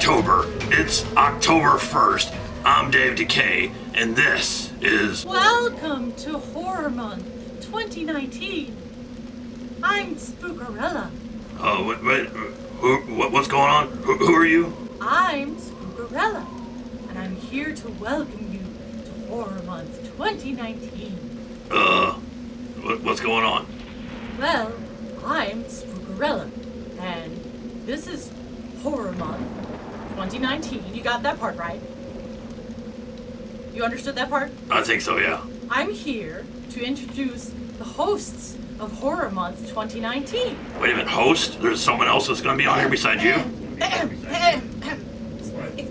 October. It's October 1st. I'm Dave Decay, and this is... Welcome to Horror Month 2019. I'm Spookarella. Oh, what's going on? Who are you? I'm Spookarella, and I'm here to welcome you to Horror Month 2019. What's going on? Well, I'm Spookarella, and this is Horror Month 2019. You got that part right? You understood that part? I think so, yeah. I'm here to introduce the hosts of Horror Month 2019. Wait a minute, host? There's someone else that's gonna be on here besides you?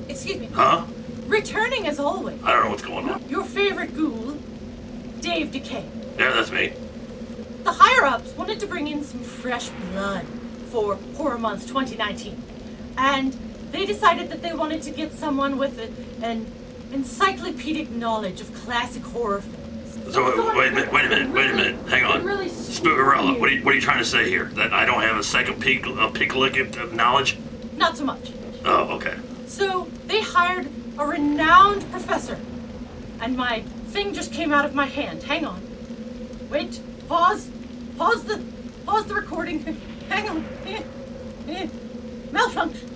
Excuse me. Huh? Returning as always, I don't know what's going on. your favorite ghoul, Dave Decay. Yeah, that's me. The higher-ups wanted to bring in some fresh blood for Horror Month 2019. And they decided that they wanted to get someone with an encyclopedic knowledge of classic horror films. So, wait a minute. Hang on. Really Spookarella, what are you trying to say here? That I don't have a encyclopedic of knowledge? Not so much. Oh, okay. So they hired a renowned professor. And my thing just came out of my hand. Hang on. Wait. Pause the recording. Hang on. Malfunction.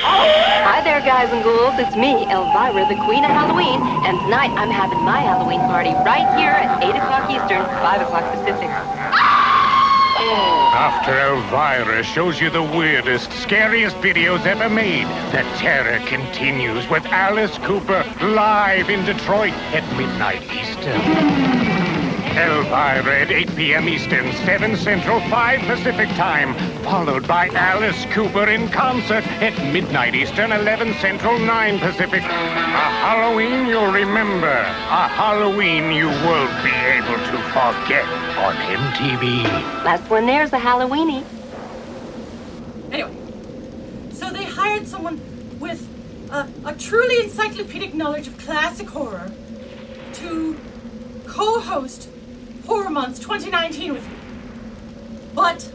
Hi there, guys and ghouls. It's me, Elvira, the Queen of Halloween, and tonight I'm having my Halloween party right here at 8 o'clock Eastern, 5 o'clock Pacific. After Elvira shows you the weirdest, scariest videos ever made, the terror continues with Alice Cooper live in Detroit at midnight Eastern. Elvira at 8 p.m. Eastern, 7 Central, 5 Pacific Time, followed by Alice Cooper in concert at midnight Eastern, 11 Central, 9 Pacific. A Halloween you'll remember, a Halloween you won't be able to forget on MTV. Last one there's a Halloweeny. Anyway, so they hired someone with a truly encyclopedic knowledge of classic horror to co-host Horror Month 2019 with me. But,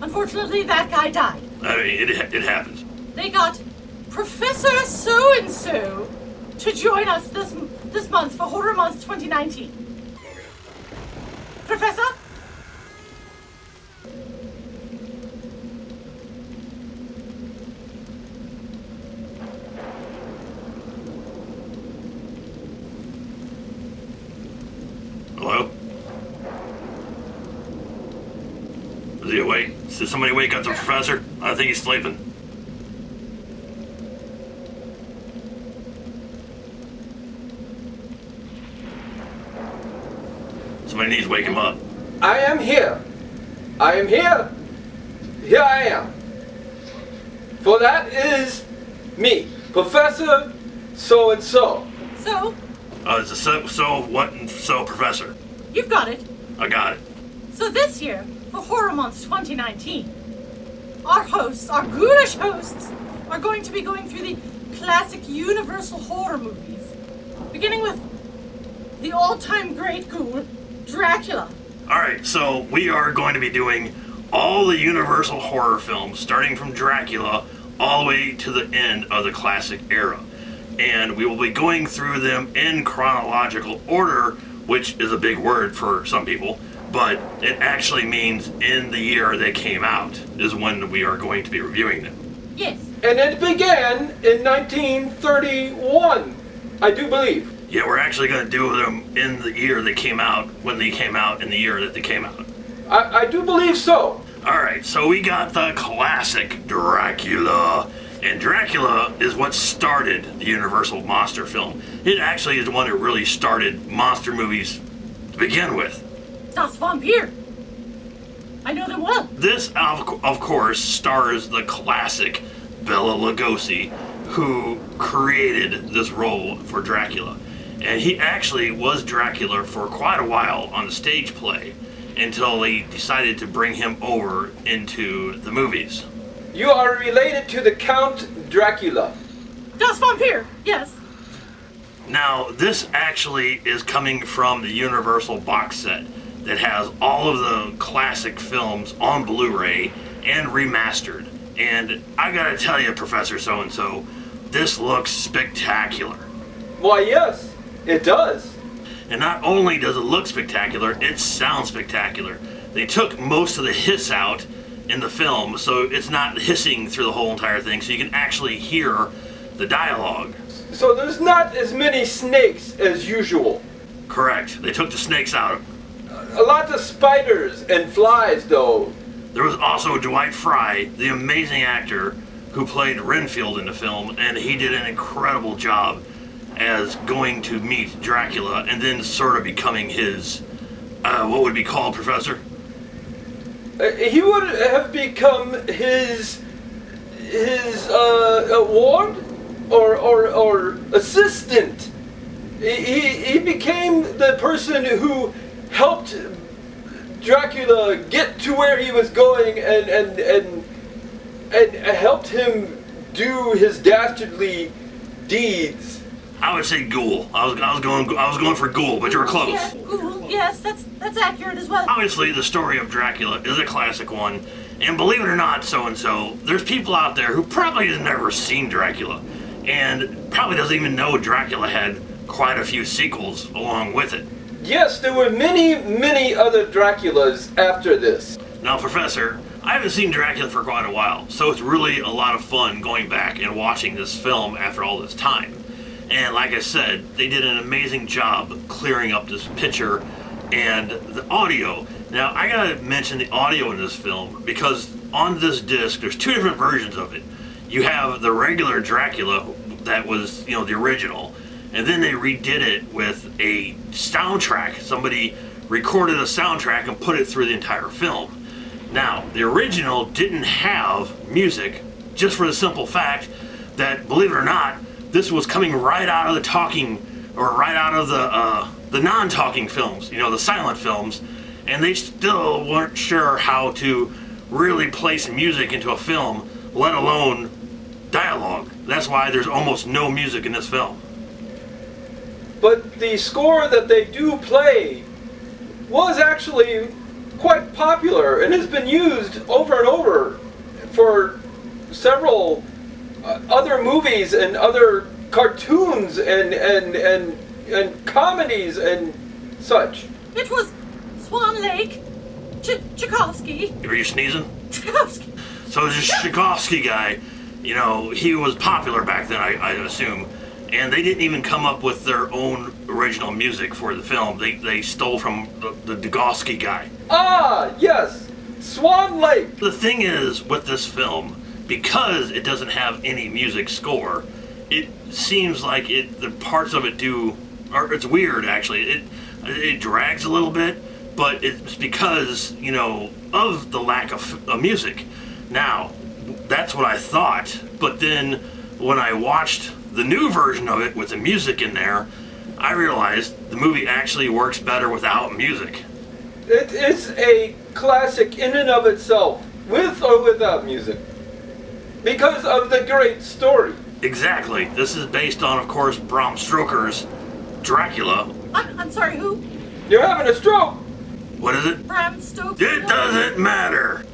unfortunately, that guy died. I mean, it happens. They got Professor So-and-so to join us this month for Horror Month 2019. Professor? Hello? Is he awake? Did somebody wake up the professor? I think he's sleeping. Somebody needs to wake him up. I am here. Here I am. For that is me, Professor So-and-so. So, It's a so professor. you've got it. I got it. So this year, for Horror Month 2019, our ghoulish hosts, are going to be going through the classic Universal horror movies, beginning with the all-time great ghoul, Dracula. Alright, so we are going to be doing all the Universal horror films, starting from Dracula all the way to the end of the classic era. And we will be going through them in chronological order, which is a big word for some people, but it actually means in the year they came out is when we are going to be reviewing them. Yes. And it began in 1931, I do believe. Yeah, we're actually going to do them in the year they came out, when they came out, in the year that they came out. I do believe so. Alright, so we got the classic Dracula. And Dracula is what started the Universal monster film. It actually is the one that really started monster movies to begin with. Das Vampir. I know them well. This, of course, stars the classic Bela Lugosi, who created this role for Dracula. And he actually was Dracula for quite a while on the stage play until they decided to bring him over into the movies. You are related to the Count Dracula. Das Vampir, yes. Now, this actually is coming from the Universal box set that has all of the classic films on Blu-ray and remastered. And I gotta tell you, Professor So-and-so, this looks spectacular. Why, yes, it does. And not only does it look spectacular, it sounds spectacular. They took most of the hiss out in the film, so it's not hissing through the whole entire thing, so you can actually hear the dialogue. So there's not as many snakes as usual. Correct. They took the snakes out. A lot of spiders and flies, though. There was also Dwight Frye, the amazing actor who played Renfield in the film, and he did an incredible job as going to meet Dracula and then sort of becoming his, what would be called, Professor? He would have become his ward or assistant. He became the person who helped Dracula get to where he was going and helped him do his dastardly deeds. I would say ghoul. I was going for ghoul, but you were close. Yeah, cool. Yes, that's accurate as well. Obviously, the story of Dracula is a classic one, and believe it or not, so-and-so, there's people out there who probably has never seen Dracula, and probably doesn't even know Dracula had quite a few sequels along with it. Yes, there were many other Draculas after this. Now, Professor, I haven't seen Dracula for quite a while, so it's really a lot of fun going back and watching this film after all this time. And like I said, they did an amazing job clearing up this picture and the audio. Now, I gotta mention the audio in this film because on this disc, there's two different versions of it. You have the regular Dracula that was, the original, and then they redid it with a soundtrack. Somebody recorded a soundtrack and put it through the entire film. Now, the original didn't have music, just for the simple fact that, believe it or not, this was coming right out of the talking, or right out of the non-talking films, the silent films, and they still weren't sure how to really place music into a film, let alone dialogue. That's why there's almost no music in this film. But the score that they do play was actually quite popular and has been used over and over for several other movies and other cartoons and comedies and such. It was Swan Lake, Tchaikovsky. Were you sneezing? Tchaikovsky. So this Tchaikovsky guy, he was popular back then, I assume. And they didn't even come up with their own original music for the film. They stole from the Degosky guy. Ah, yes! Swan Lake! The thing is, with this film, because it doesn't have any music score, it seems like the parts of it it's weird actually. It drags a little bit, but it's because, of the lack of music. Now, that's what I thought, but then when I watched the new version of it with the music in there, I realized the movie actually works better without music. It is a classic in and of itself, with or without music, because of the great story. Exactly. This is based on, of course, Bram Stoker's Dracula. I'm sorry, who? You're having a stroke! What is it? Bram Stoker. It doesn't matter.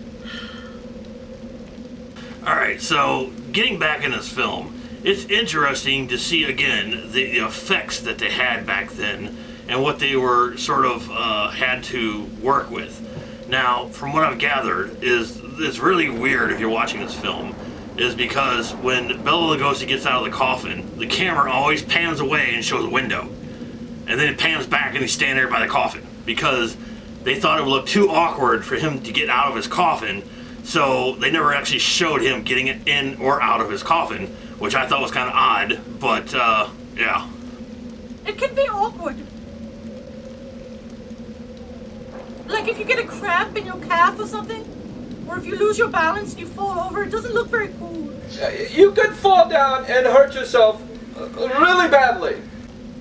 Alright, so getting back in this film, it's interesting to see again the effects that they had back then and what they were sort of had to work with. Now, from what I've gathered, it's really weird if you're watching this film, is because when Bela Lugosi gets out of the coffin, the camera always pans away and shows a window. And then it pans back and he's standing there by the coffin because they thought it would look too awkward for him to get out of his coffin, so they never actually showed him getting it in or out of his coffin, which I thought was kind of odd, but yeah. It can be awkward. Like if you get a cramp in your calf or something, or if you lose your balance and you fall over, it doesn't look very cool. You could fall down and hurt yourself really badly.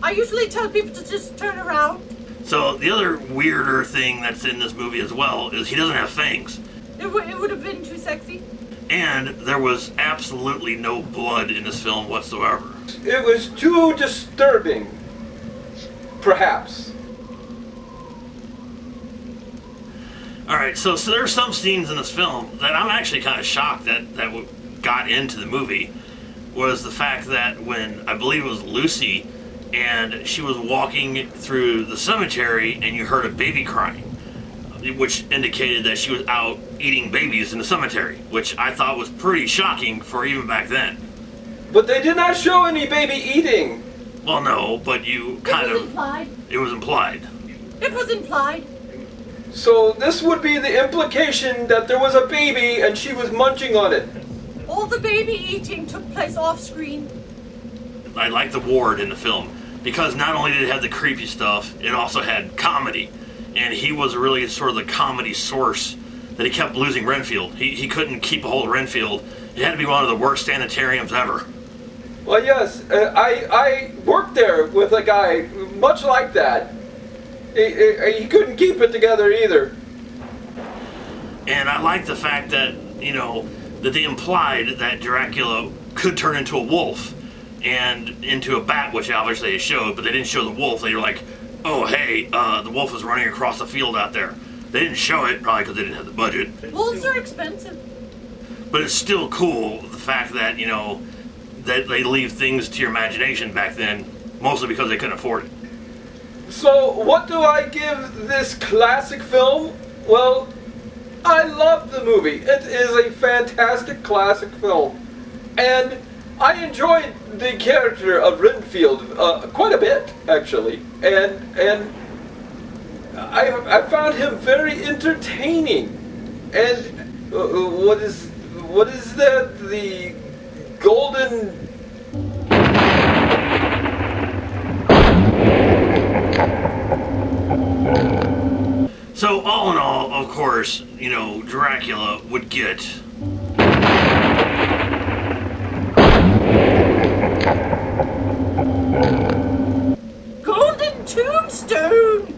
I usually tell people to just turn around. So the other weirder thing that's in this movie as well is he doesn't have fangs. It would have been too sexy. And there was absolutely no blood in this film whatsoever. It was too disturbing, perhaps. Alright, so there are some scenes in this film that I'm actually kind of shocked that got into the movie. Was the fact that when, I believe it was Lucy, and she was walking through the cemetery and you heard a baby crying, which indicated that she was out eating babies in the cemetery, which I thought was pretty shocking for even back then. But they did not show any baby eating. Well, no, but you kind of... Implied. It was implied. It was implied. So this would be the implication that there was a baby and she was munching on it. All the baby eating took place off screen. I like the ward in the film because not only did it have the creepy stuff, it also had comedy. And he was really sort of the comedy source that he kept losing Renfield. He couldn't keep a hold of Renfield. It had to be one of the worst sanitariums ever. Well, yes, I worked there with a guy much like that. He couldn't keep it together either. And I like the fact that, that they implied that Dracula could turn into a wolf and into a bat, which obviously they showed, but they didn't show the wolf. They were like, oh, hey, the wolf is running across the field out there. They didn't show it, probably because they didn't have the budget. Wolves are expensive. But it's still cool, the fact that, that they leave things to your imagination back then, mostly because they couldn't afford it. So, what do I give this classic film? Well, I love the movie. It is a fantastic classic film. And I enjoyed the character of Renfield quite a bit, actually. And I found him very entertaining. And what is that? The golden... So all in all, of course, Dracula would get Golden tombstone.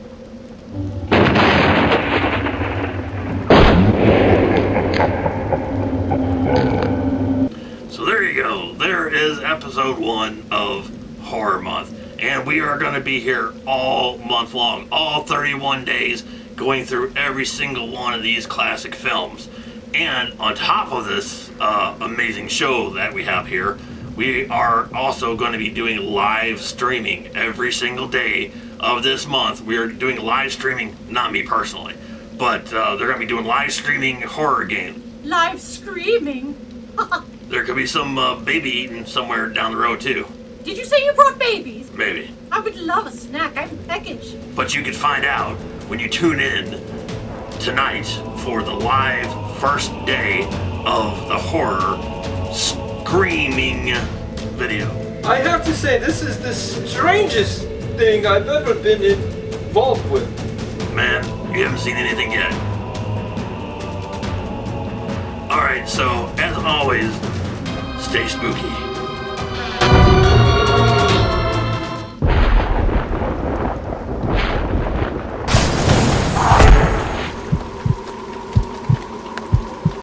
So there you go. There is episode 1 of Horror Month. And we are going to be here all month long, all 31 days, going through every single one of these classic films. And on top of this amazing show that we have here, we are also going to be doing live streaming every single day of this month. We are doing live streaming, not me personally, but they're going to be doing live streaming horror games. Live screaming. There could be some baby eating somewhere down the road too. Did you say you brought babies? Maybe. I would love a snack. I'm peckish. But you can find out when you tune in tonight for the live first day of the horror screaming video. I have to say, this is the strangest thing I've ever been involved with. Man, you haven't seen anything yet. Alright, so as always, stay spooky.